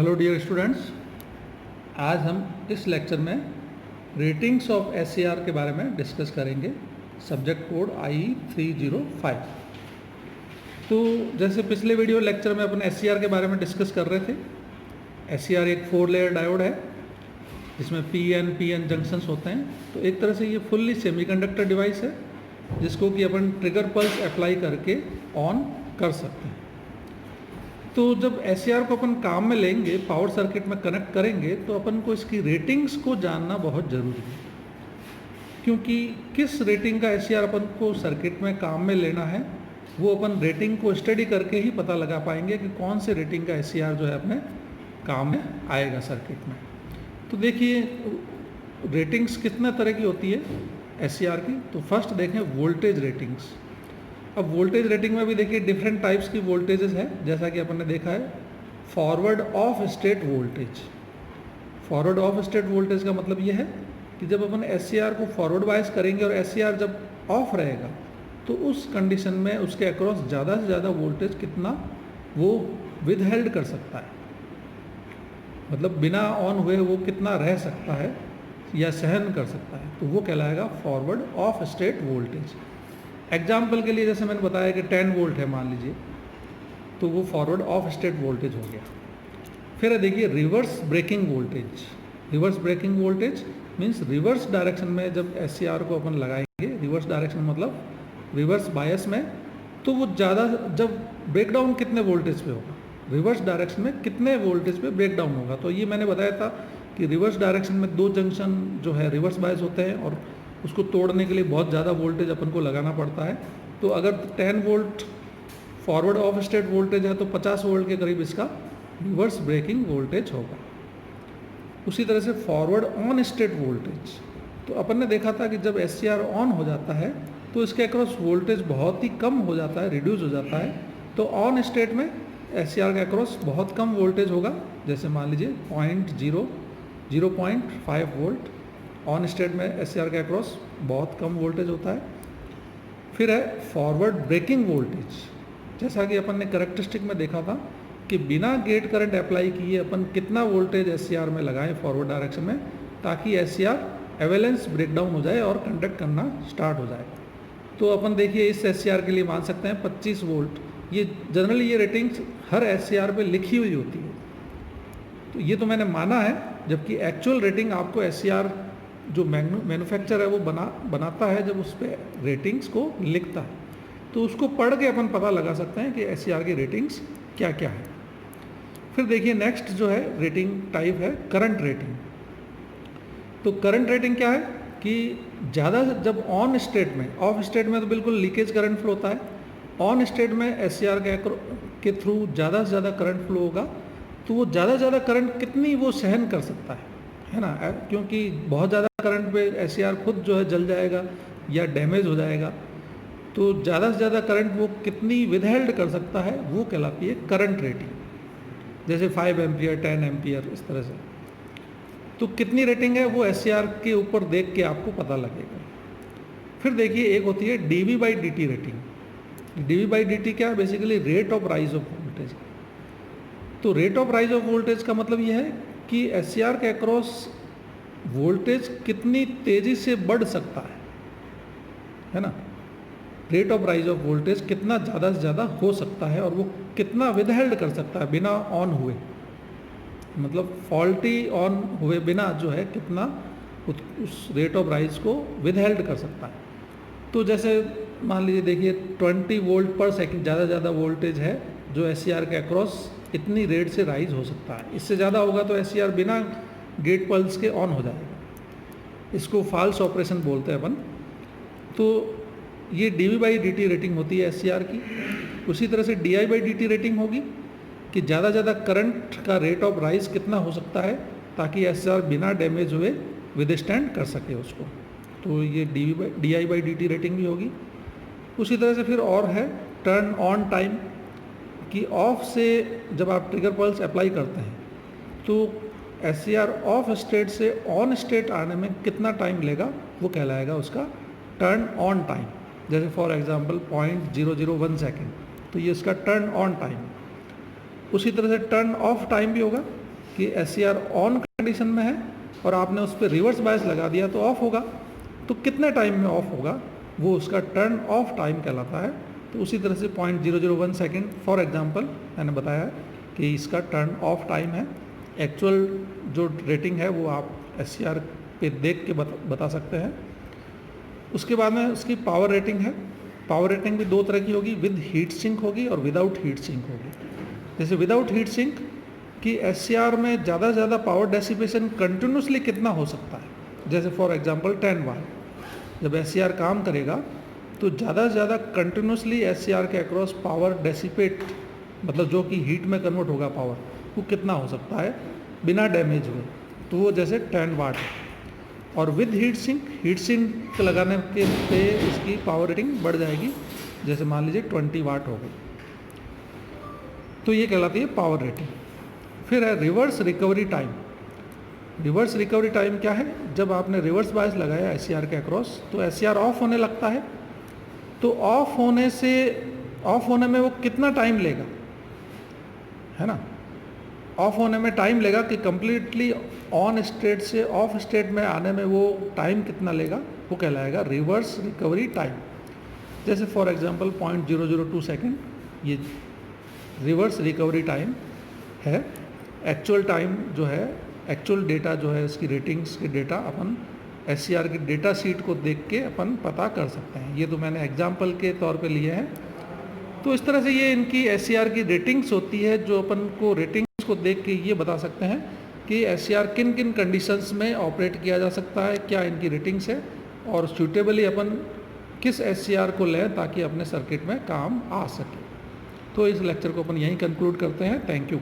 Hello dear students, आज हम इस लेक्चर में रेटिंग्स ऑफ एससीआर के बारे में डिस्कस करेंगे। Subject code IE305। तो जैसे पिछले वीडियो लेक्चर में अपन एससीआर के बारे में डिस्कस कर रहे थे। एससीआर एक 4 लेयर डायोड है जिसमें PN जंक्शंस होते हैं। तो एक तरह से ये फुल्ली सेमीकंडक्टर डिवाइस है जिसको कि अपन ट्रिगर पल्स अप्लाई करके ऑन कर सकते हैं। तो जब एससीआर को अपन काम में लेंगे, पावर सर्किट में कनेक्ट करेंगे, तो अपन को इसकी रेटिंग्स को जानना बहुत ज़रूरी है, क्योंकि किस रेटिंग का एससीआर अपन को सर्किट में काम में लेना है वो अपन रेटिंग को स्टडी करके ही पता लगा पाएंगे कि कौन से रेटिंग का एससीआर जो है अपने काम में आएगा सर्किट में। तो देखिए रेटिंग्स कितने तरह की होती है एससीआर की। तो फर्स्ट देखें वोल्टेज रेटिंग्स। अब वोल्टेज रेटिंग में भी देखिए डिफरेंट टाइप्स की वोल्टेजेस है, जैसा कि अपन ने देखा है forward of state voltage. Forward of state voltage का मतलब ये है कि जब अपन एससीआर को फॉरवर्ड बायस करेंगे और एससीआर जब ऑफ रहेगा तो उस कंडीशन में उसके अक्रॉस ज़्यादा से ज़्यादा वोल्टेज कितना वो विदहेल्ड कर सकता है, मतलब बिना ऑन हुए वो कितना रह सकता है या सहन कर सकता है, तो वो कहलाएगा forward of state voltage. Example के लिए जैसे मैंने बताया कि 10 वोल्ट है मान लीजिए, तो वो फॉरवर्ड ऑफ स्टेट वोल्टेज हो गया। फिर देखिए reverse breaking voltage. Reverse breaking voltage means reverse direction में जब एससीआर को अपन लगाएंगे, रिवर्स डायरेक्शन मतलब रिवर्स बायस में, तो वो ज़्यादा जब ब्रेकडाउन कितने वोल्टेज पे होगा, रिवर्स डायरेक्शन में कितने वोल्टेज पे ब्रेकडाउन होगा। तो ये मैंने बताया था कि रिवर्स डायरेक्शन में 2 जंक्शन जो है रिवर्स बायस होते हैं और उसको तोड़ने के लिए बहुत ज़्यादा वोल्टेज अपन को लगाना पड़ता है। तो अगर 10 volt forward of state voltage है तो 50 वोल्ट के करीब इसका रिवर्स ब्रेकिंग वोल्टेज होगा। उसी तरह से फॉरवर्ड ऑन स्टेट वोल्टेज, तो अपन ने देखा था कि जब एससीआर ऑन हो जाता है तो इसके अक्रॉस वोल्टेज बहुत ही कम हो जाता है, रिड्यूस हो जाता है। तो ऑन स्टेट में एससीआर के अक्रॉस बहुत कम वोल्टेज होगा, जैसे मान लीजिए 0.5 वोल्ट। ऑन स्टेट में एससीआर के अक्रॉस बहुत कम वोल्टेज होता है। फिर है फॉरवर्ड ब्रेकिंग वोल्टेज। जैसा कि अपन ने कैरेक्टरिस्टिक में देखा था कि बिना गेट करंट अप्लाई किए अपन कितना वोल्टेज एससीआर में लगाएं फॉरवर्ड डायरेक्शन में, ताकि एससीआर एवेलेंस ब्रेकडाउन हो जाए और कंडक्ट करना स्टार्ट हो जाए। तो अपन देखिए इस एससीआर के लिए मान सकते हैं 25 वोल्ट। ये जनरली ये रेटिंग्स हर एससीआर पे लिखी हुई होती है, तो ये तो मैंने माना है, जबकि एक्चुअल रेटिंग आपको एससीआर जो मैन्युफैक्चर है वो बनाता है जब उस पर रेटिंग्स को लिखता है, तो उसको पढ़ के अपन पता लगा सकते हैं कि एससीआर की रेटिंग्स क्या क्या है। फिर देखिए नेक्स्ट जो है रेटिंग टाइप है करंट रेटिंग। तो करंट रेटिंग क्या है कि ज़्यादा जब ऑन स्टेट में, ऑफ स्टेट में तो बिल्कुल लीकेज करंट फ्लो होता है, ऑन स्टेट में एससीआर के थ्रू ज़्यादा से ज़्यादा करंट फ्लो होगा, तो वो ज़्यादा से ज़्यादा करंट कितनी वो सहन कर सकता है ना, क्योंकि बहुत ज़्यादा करंट पे एससीआर खुद जो है जल जाएगा या डैमेज हो जाएगा। तो ज़्यादा से ज़्यादा करंट वो कितनी विदहेल्ड कर सकता है वो कहलाती है करंट रेटिंग, जैसे 5 एम्पियर 10 एम्पियर इस तरह से। तो कितनी रेटिंग है वो एससीआर के ऊपर देख के आपको पता लगेगा। फिर देखिए एक होती है dV/dt रेटिंग। dV/dt क्या है, basically rate of rise of voltage. तो rate of rise of voltage का मतलब यह है कि एससीआर के अक्रॉस वोल्टेज कितनी तेज़ी से बढ़ सकता है ना। Rate of rise of voltage कितना ज़्यादा से ज़्यादा हो सकता है और वो कितना विदहेल्ड कर सकता है बिना ऑन हुए, मतलब फॉल्टी ऑन हुए बिना जो है कितना उस रेट ऑफ राइज को विदहेल्ड कर सकता है। तो जैसे मान लीजिए देखिए 20 वोल्ट पर सेकंड ज़्यादा ज़्यादा वोल्टेज है जो एससीआर के अक्रॉस इतनी रेट से राइज हो सकता है। इससे ज़्यादा होगा तो एससीआर बिना गेट पल्स के ऑन हो जाएगा। इसको फॉल्स ऑपरेशन बोलते हैं अपन। तो ये dV/dt रेटिंग होती है एससीआर की। उसी तरह से dI/dt रेटिंग होगी कि ज़्यादा से ज़्यादा करंट का रेट ऑफ राइज कितना हो सकता है ताकि एससीआर बिना डैमेज हुए विदस्टैंड कर सके उसको। तो ये dI/dt रेटिंग भी होगी। उसी तरह से फिर और है टर्न ऑन टाइम, कि ऑफ से जब आप ट्रिगर पल्स अप्लाई करते हैं तो एससीआर ऑफ स्टेट से ऑन स्टेट आने में कितना टाइम लेगा वो कहलाएगा उसका टर्न ऑन टाइम। जैसे फॉर एग्जांपल 0.001 सेकेंड, तो ये इसका टर्न ऑन टाइम। उसी तरह से टर्न ऑफ टाइम भी होगा कि एस ऑन कंडीशन में है और आपने उस पर रिवर्स बायस लगा दिया तो ऑफ होगा, तो कितने टाइम में ऑफ होगा वो उसका टर्न ऑफ टाइम कहलाता है। तो उसी तरह से 0.001 सेकेंड फॉर एग्जांपल मैंने बताया कि इसका टर्न ऑफ टाइम है। एक्चुअल जो रेटिंग है वो आप एस पे देख के बता सकते हैं। उसके बाद में उसकी पावर रेटिंग है। पावर रेटिंग भी दो तरह की होगी, विद हीट सिंक होगी और विदाउट हीट सिंक होगी। जैसे विदाउट हीट सिंक कि एस में ज़्यादा से ज़्यादा पावर डेसिपेशन कंटिन्यूसली कितना हो सकता है, जैसे फॉर एग्जांपल 10 वाट जब एस काम करेगा तो ज़्यादा से ज़्यादा कंटिन्यूसली एस के अक्रॉस पावर डेसिपेट मतलब जो कि हीट में कन्वर्ट होगा पावर, वो कितना हो सकता है बिना डैमेज हुए, तो वो जैसे 10 वाट है। और विद हीट सिंक लगाने के पे इसकी पावर रेटिंग बढ़ जाएगी, जैसे मान लीजिए 20 वाट हो गई, तो ये कहलाती है पावर रेटिंग। फिर है reverse recovery time. Reverse recovery time क्या है, जब आपने रिवर्स बायस लगाया एस के अक्रॉस तो एस ऑफ होने लगता है, तो ऑफ होने में वो कितना टाइम लेगा, है ना, ऑफ होने में टाइम लेगा कि कंप्लीटली ऑन स्टेट से ऑफ स्टेट में आने में वो टाइम कितना लेगा, वो कहलाएगा रिवर्स रिकवरी टाइम। जैसे फॉर एग्जांपल 0.002 सेकेंड ये रिवर्स रिकवरी टाइम है। एक्चुअल टाइम जो है, एक्चुअल डेटा जो है इसकी रेटिंग्स के डेटा अपन एस की डेटा शीट को देख के अपन पता कर सकते हैं। ये तो मैंने एग्जाम्पल के तौर पे लिए हैं। तो इस तरह से ये इनकी एस की रेटिंग्स होती है, जो अपन को रेटिंग्स को देख के ये बता सकते हैं कि एस किन किन कंडीशंस में ऑपरेट किया जा सकता है, क्या इनकी रेटिंग्स है और सूटेबली अपन किस एस को लें ताकि अपने सर्किट में काम आ सके। तो इस लेक्चर को अपन यहीं कंक्लूड करते हैं। Thank you.